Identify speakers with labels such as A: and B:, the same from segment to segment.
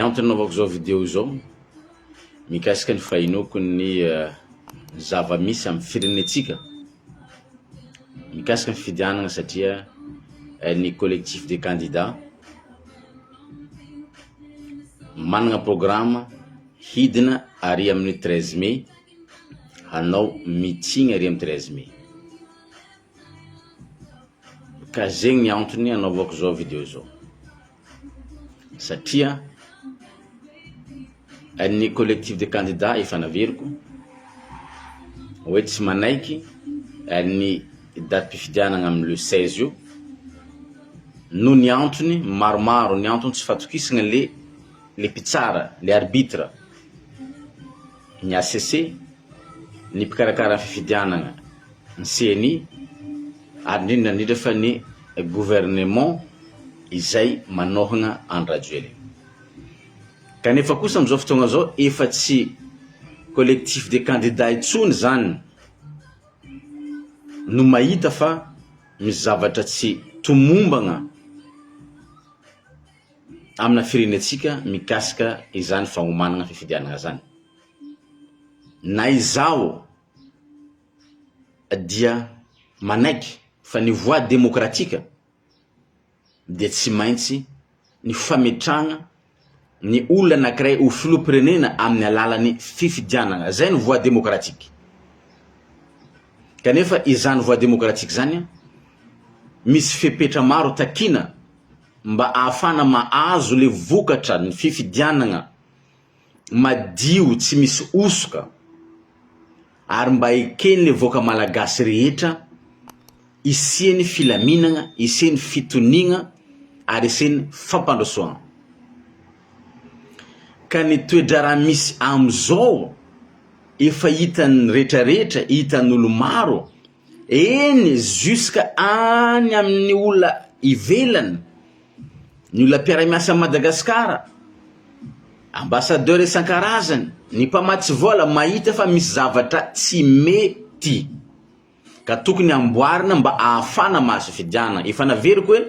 A: Antanaovako zao vidéo zao mikasika ny fahinoko ny zava-misy amin'ny firenetsika mikasika ny fidianana satria ny collectif des candidats manana programme hidina ary amin'ny 13 mai hanao meeting ary amin'ny 13 mai ka zegny ny antony anaovako zao vidéo zao satria ny collectif des candidats efa naveriko hoe tsy manaiky ny date mpifidianana amin'ny le 16 io no ny antony maromaro ny antony tsy fatokisana le mpitsara le arbitre ny ACC ny mpikarakara fifidianana ny CNI ary indrindra fa ny gouvernement izay manohana an Rajoelina. Kanefa kosa amizao fotoagna zao efa tsy collectif des candidats itsony zany no mahita fa misy zavatra tsy tomombagna amina firenetsika mikasika izany fagnomanana fifidianana zany. Na izao dia manaiky fa ny voie démocratique dia tsy maintsy ny fametrahana ny olona anankiray ho filoham-pirenena amin'ny alalan'ny fifidianana. Zay ny voie démocratique. Kanefa izany voie démocratique zany misy fepetra maro takina mba ahafana mahazo le vokatra ny fifidianana madio tsy misy osoka ary mba ekeny le voka malagasy rehetra isiany filaminana, isiany fitonigna ary isiany fampandrosoana. Ka ny toedrara misy amizao efa hitan'ny rehetrarehetra, hitan'olo maro eny jusqu'à any amin'ny olona ivelany, ny olona mpiara-miasa Madagascar, ambassadeur isan-karazany, ny mpamatsy vola mahita fa misy zavatra tsy mety ka tokony amboarina mba ahafana mahazo fifidianana. Efa naveriko hoe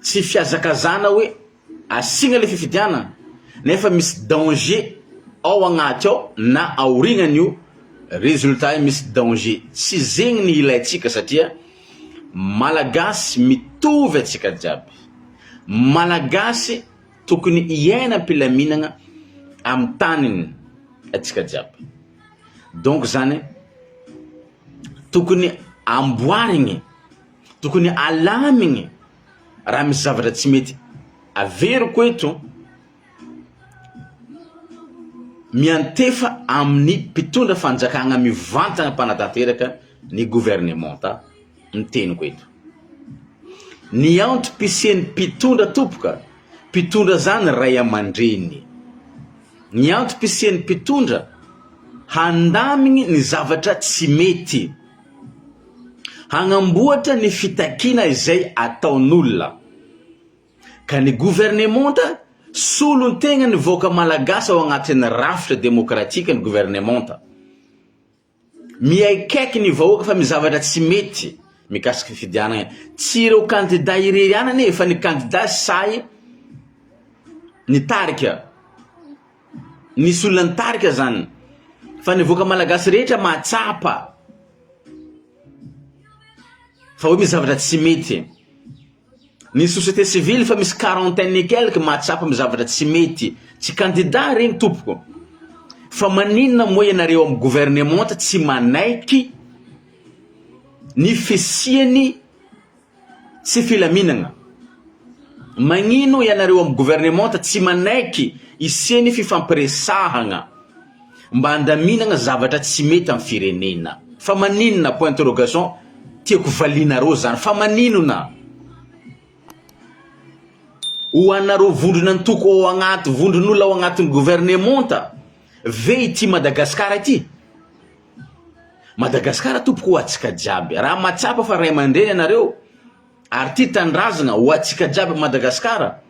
A: tsy fiazakazana hoe asigna le fifidianana nefa misy danger ao agnaty ao na aorignany io résultat misy danger. Tsy zegny ny ilaitsika satria malagasy mitovy atsika jiaby. Malagasy tokony iaina am-pilaminana amin'ny taniny atsika jiaby. Donc zany tokony amboarigny, tokony alamigny raha misy zavatra tsy mety. Averiko eto miantefa amin'ny mpitondra fanjakana mivantana mpanatanteraka ny gouvernement ny teniko eto. Ny antom-pisian'ny mpitondra topoka, mpitondra zany ray aman-dreny. Ny antom-pisian'ny mpitondra handamigny ny zavatra tsy mety, hagnamboatra ny fitakiana izay ataon'olona. Ka ny gouvernement solon tegna ny voka malagasy ao agnatin'ny rafitra demokratika ny gouvernement. Miaikaiky ny vahoaka fa misy zavatra tsy mety mikasika fifidianana. Tsy ireo candidat irery ihany nefa ny candidat say nitarika, nisy olona nitarika zany, fa ny voka malagasy rehetra mahatsapa fa hoe misy zavatra tsy mety. Ny société civile fa misy 40 et quelque mahatsapa misy zavatra tsy mety. Tsy candidat regny tompoko. Fa maninona moa ianareo amin'ny gouvernement tsy manaiky ny fisiany tsy filaminana? Magnino ianareo amin'ny gouvernement tsy manaiky isiany fifampiresahana mba andaminana zavatra tsy mety amin'ny firenena? Fa maninona point interrogation tiako valinareo zany? Fa maninona? Ho anareo vondrona antoko ao agnaty, vondron'olona ao agnatin'ny gouvernement ve ity Madagascar ity? Madagascar tompoko ho atsika jiaby. Raha matsapa fa ray aman-dreny anareo ary ty tandrazana ho atsika jiaby Madagascar.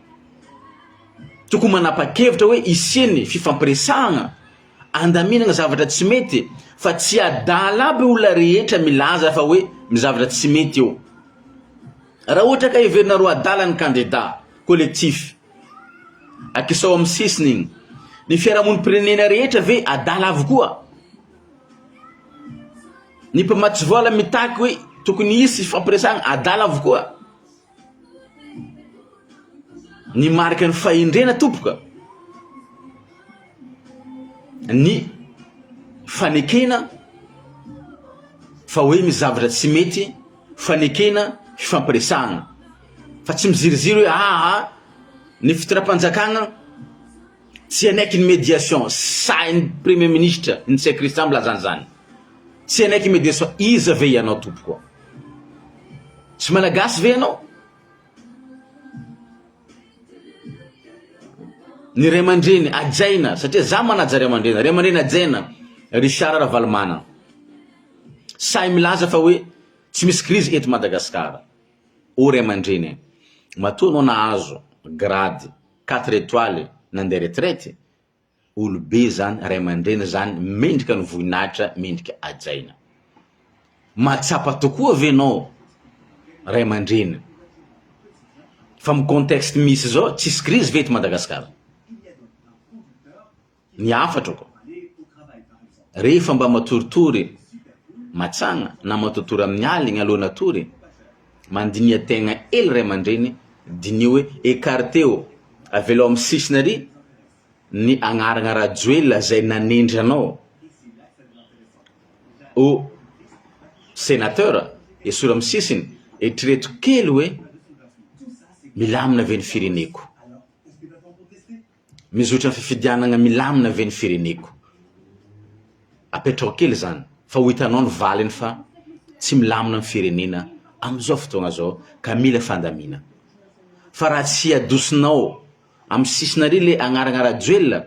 A: Tokony manapa-kevitra hoe isiany fifampiresahana, andaminana zavatra tsy mety, fa tsy adala aby olona rehetra milaza fa hoe mizavatra tsy mety eo. Raha ohatra ka heverinareo adala ny candidat collectif, akisao amin'ny sisiny igny. Ny fiarahamonimpirenena rehetra ve adala avokoa. Ny mpamatsy vola mitaky hoe tokony hisy fampiresagna adala avokoa. Ny mariky ny fahendrena tompoka. Ny fanekena fa hoe misy zavatra tsy mety, fanekena fifampiresagna. Fa tsy miziriziry hoe ny fitondram-panjakagna tsy anaiky ny médiation, sain'ny premier ministre ny sekretary milazany zany. Tsy anaiky médiation, iza ve ianao tompoko? Tsy malagasy ve ianao? Ny ray aman-dreny ajaina, satria za manaja ray aman-dreny ajaina Richard Ravalomana. Say milaza fa hoe tsy misy crise eto Madagascar. O ray aman-dreny, matoa anao nahazo grade 4 étoiles nandeha retraite, olobe zany, ray aman-dreny zany, mendrika ny voninahitra, mendrika ajaina. Matsapa tokoa venao ray aman-dreny. Fa amin'ny contexte misy zao, tsisy crise ve eto Madagascar. Ny afatra ko. Rehefa mba matoritory matsagna na matoritory amin'ny aligny alohana tory, mandinia tegna ely ray aman-dreny, dinio hoe écarteo avelo amin'ny sisiny ary ny agnarana Rajoelina zay nanendry anao o sénateur esora amin'ny sisiny, eritrereto kely hoe milamina ve ny fireneko, mizotra ny fifidianana milamina ve ny fireneko. Apetrako kely zany fa ho hitanao ny valiny fa tsy milamina ny firenena am'izao fotoagna zao ka mila fandamina. Fa raha tsy adosinao amin'ny sisiny ary le agnarana Rajoelina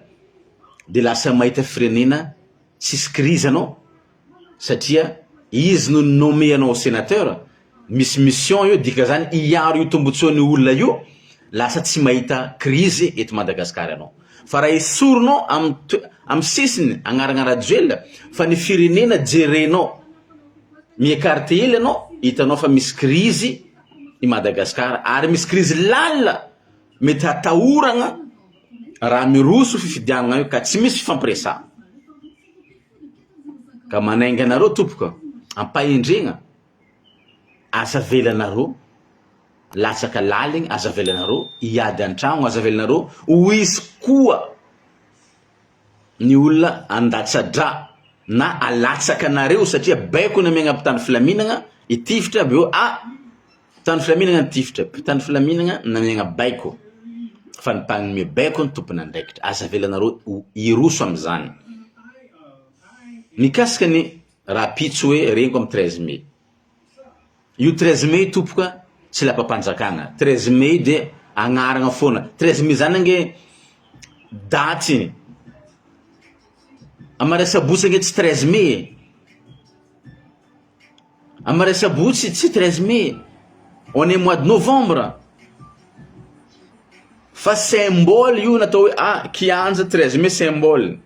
A: de lasa mahita firenena tsisy crise anao, satria izy no nommé anao sénateur, misy mission io, dika zany iaro io tombontsoan'ny olona io, lasa tsy mahita crise eto Madagascar anao. Fa raha esorinao amin'ny sisiny agnarana Rajoelina fa ny firenena jerenao miekarte ely anao, hitanao fa misy crise i Madagascar, ary misy crise lalina mety hatahoragna raha miroso fifidianana io ka tsy misy fifampiresagna. Ka manainga anareo tompoka, ampahendrena, aza velanareo latsaka laligny, aza velanareo hiady an-tragno, aza velanareo ho isy koa ny olona andatsadra na alatsaka anareo, satria baiko ny amiagna tany filaminagna itifitra beo tany filaminagna nitifitra, tany filaminagna namiagna baiko, fa ny mpagnome baiko ny tompony andraikitra. Aza velanareo iroso am'izany. Mikasika ny raha pitso hoe reniko amin'ny 13 mai. Io 13 mai tompoka tsy lapam-panjakagna. 13 mai de agnarana foana. 13 mai zany ange daty. Amarasabotsy ange tsy 13 mai. Amarasabotsy tsy 13 mai. On est mois de novembre. Fa symbole io natao hoe kianja 13 mai symbole.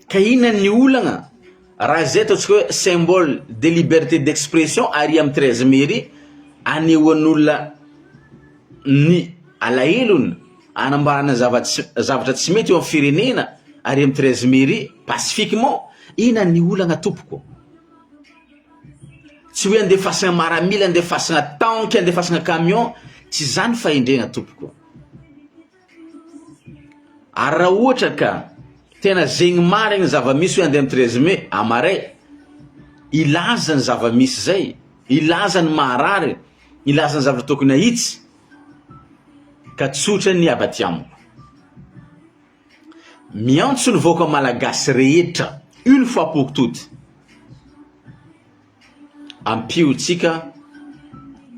A: Ka ina ny olagna raha zay ataontsika hoe symbole de liberté d'expression ary amin'ny 13 mai ry anehoan'olona ny alahelony anambarana zavatra tsy mety eo amin'ny firenena ary amin'ny 13 mai ry pacifiquement. Ina ny olagna tompoko. Tsy hoe andefasagna maramila, andefasagna tank, andefasagna camion, tsy zany fahendrena tompoko. Ary raha ohatra ka tena zegny marigny zava-misy hoe andeha amin'ny 13 mai amaray, ilaza ny zava-misy zay, ilaza ny maharary, ilaza ny zavatra tokony ahitsy, ka tsotra ny abaty amiko. Miantso ny vahoaka malagasy rehetra une fois pour toutes, ampiotsika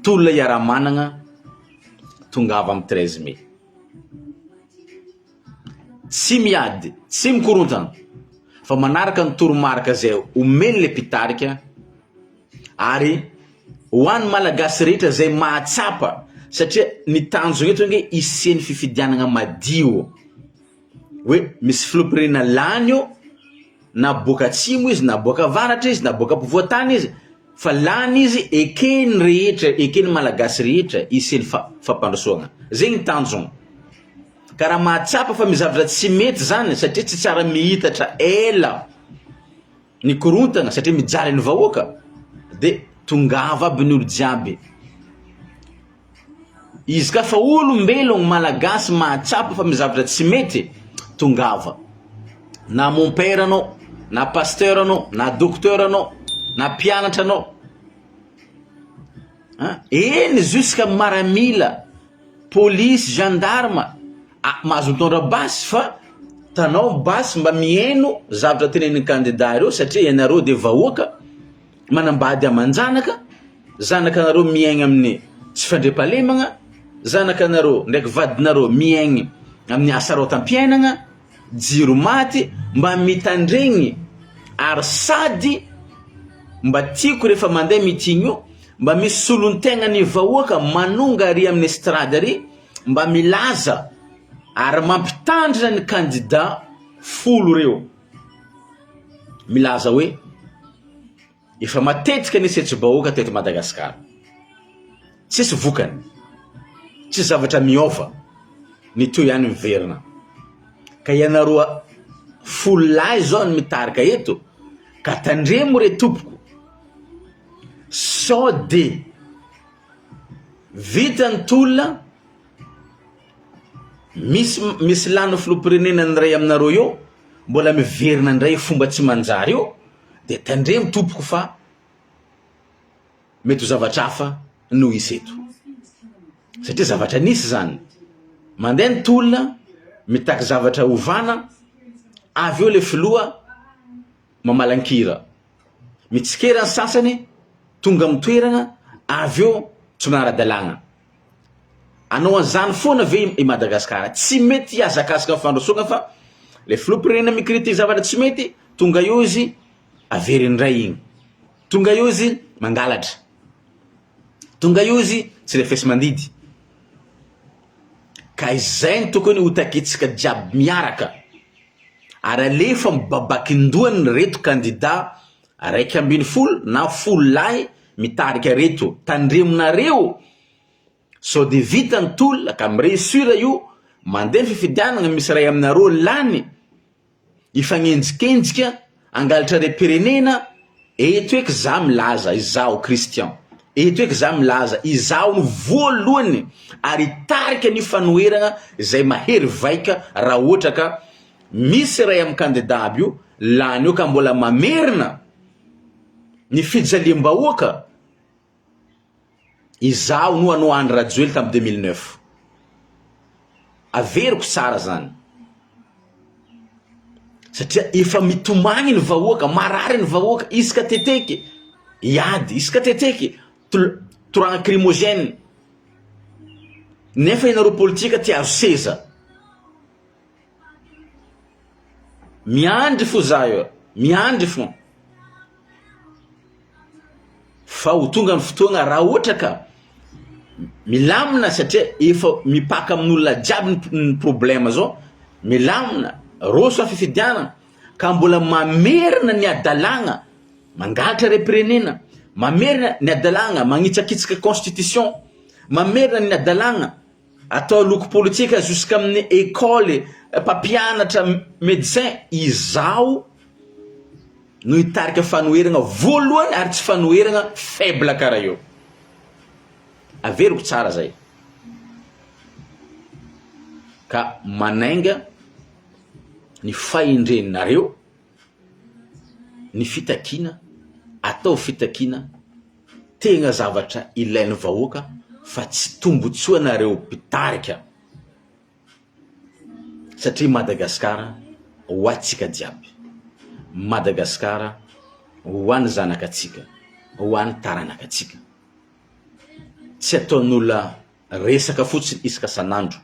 A: tolona iara-managna tongava amin'ny 13 mai. Tsy miady, tsy mikorontana, fa manaraka ny toromarika zay omeny le pitarika, ary ho an'ny malagasy rehetra zay mahatsapa, satria ny tanjona eto ange isian'ny fifidianana madio, hoe misy filompirena lany io, na boaka atsimo izy, na boaka avaratra izy, na boaka ampovoantany izy, fa lany izy ekeny rehetra, ekeny malagasy rehetra isian'ny fampandrosoana. Zegny tanjona. karaha mahatsapa fa mizavatra tsy mety zany satria tsy tsara mihitatra ela ny korontana satria mijaly ny vahoaka de tongava aby ny olo jiaby. Izy ka fa olombelogno malagasy mahatsapa fa mizavatra tsy mety, tongava. Na mon père anao, na pasteur anao, na docteur anao, na mpianatra anao. Eny jusqu'à maramila, police, gendarme, mahazo mitondra basy fa tanao basy mba mieno zavatra tenen'ny candidat ireo satria ianareo de vahoaka manambady amanjanaka, zanakanareo miaigny amin'ny tsy fandriampahalemagna, zanakanareo ndraiky vadinareo miaigny amin'ny asarotam-piainagna, jiro maty, mba mitandregny ary sady mba tiako rehefa mandeha mitigny io mba misy solon-tegna ny vahoaka manonga ary amin'ny estrady ary mba milaza ary mampitandrina ny candidat folo reo, milaza hoe efa matetika nisy bahoaka teto Madagasikara, tsisy vokany, tsy zavatra miova, ny teo ihany miverina. Ka ianareo folo lahy zao ny mitarika eto ka tandremo re tompoko sao de vitany tolona misy lano filoham-pirenena ndray aminareo eo mbola miverina ndray fomba tsy manjary io de tandremo tompoko fa mety ho zavatra hafa no isy eto satria zavatra nisy zany. Mandeha ny tolona mitaky zavatra ovana, avy eo le filoha mamalankira, mitsikera ny sasany tonga amin'ny toerana, avy eo tsy manara-dalàgna. Anao an'izany foana ve i Madagasikara, tsy mety hiazakazaka amin'ny fandrosoana fa le filoham-pirenena mikritiky zavatra tsy mety, tonga eo izy avery indray igny, tonga eo izy mangalatra, tonga eo izy tsy lefesy mandidy. Ka izay ny tokony ho takitsika jiaby miaraka ary alefa mibabakin-dohany reto candidat raiky ambin'ny folo na folo lahy mitarika reto tandremonareo sao de vitany tolona ka mireusira io mandeha ny fifidianana misy ray aminareo lany ifagnenjikenzika angalatra repirenena eto eky za milaza izao Christian, eto eky za milaza izao no voalohany ary tarika ny fanoherana izay mahery vaika raha ohatra ka misy ray amin'ny candidat aby io lany io ka mbola mamerina ny fijaliam-bahoaka izao no anao Andry Rajoelina tamin'ny 2009. Averiko tsara zany satria efa mitomagny ny vahoaka, marary ny vahoaka, isaka teteky iady, isaka teteky toragna crimogène. Nefa ianareo politika tia azo seza, miandry fo zaho, miandry fo fa ho tonga ny fotoagna raha ohatra ka milamina satria efa mipaka amin'olona jiaby ny problema zao, milamina roso fifidianana ka mbola mamerina ny adalagna mangalatra repirenena, mamerina ny adalagna magnitsakitsaka constitution, mamerina ny adalagna atao loko politika jusqu'amin'ny école mpampianatra médecin. Izao no hitarika fanoherana voalohany ary tsy fanoherana faible karaha io. Averiko tsara zay ka manainga ny fahendreninareo ny fitakina, atao fitakina tegna zavatra ilain'ny vahoaka fa tsy tombotsoanareo mpitarika satria Madagasikara ho antsika jiaby, Madagasikara ho an'ny zanakatsika, ho an'ny taranakatsika. Tsy ataon'olona resaka fotsiny isaka sanandro.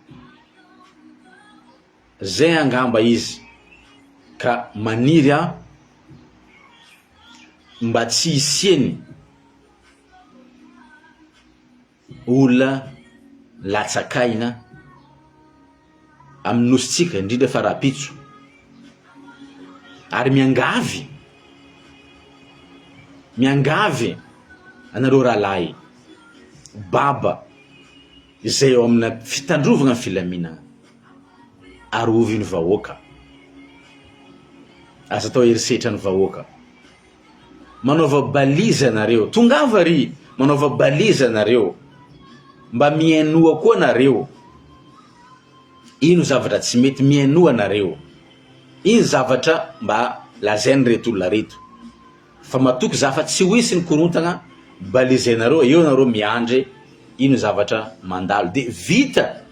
A: Zay angamba izy ka maniry mba tsy hisiany olona latsakaina amin'ny nositsika indrindra fa rapitso ary miangavy anareo rahalahy baba izay eo amina fitandrovana ny filaminana. arovy ny vahoaka, aza atao herisetra ny vahoaka. Manaova baliza nareo, tongava ry, manaova baliza nareo, mba miainoa koa nareo. Ino zavatra tsy mety miainoa nareo, ino zavatra mba lazainy reto olona reto. Fa matoky za fa tsy hoisy ny korontagna, balizainareo, eo nareo miandry ino zavatra mandalo. De vita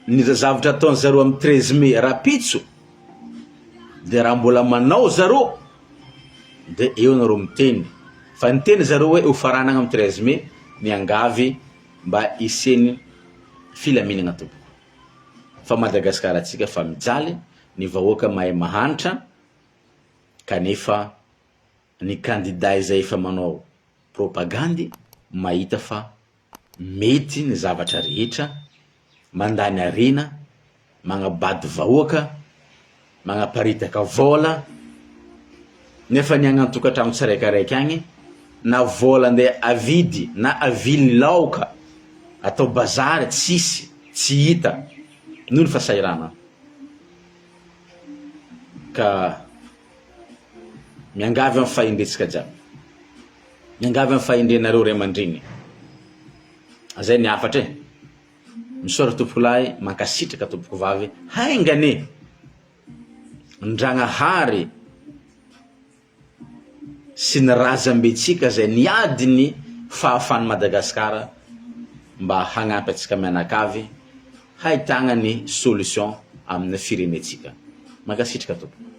A: ny zavatra ataony zareo amin'ny 13 mai rapitso, de raha mbola manao zareo, de eo nareo miteny. Fa niteny zareo hoe hofaranagna amin'ny 13 mai ny angavy mba iseny filaminagna tompoko. Fa Madagasikara atsika fa mijaly, ny vahoaka mahay mahantra, kanefa ny kandida izay efa manao propagandy mahita fa mety ny zavatra rehetra, mandany arena, magnabady vahoaka, magnaparitaka vola. Nefa ny agnantokantrano tsiraikiraiky agny, na vola andeha avidy na avily laoka atao bazary tsisy, tsy hita, noho ny fahasairana. Ka miangavy amin'ny fahendretsika jiaby, miangavy amin'ny fahendrenareo ray aman-dreny. Zay ny afatra e, misaora tompoko lahy, mankasitraka tompoko vavy, haingane ndragnahary sy ny razam-betsika zay niady ny fahafany Madagasikara mba hagnampy atsika mianakavy, haitagna ny solution amin'ny firenetsika. Mankasitraka tompoko.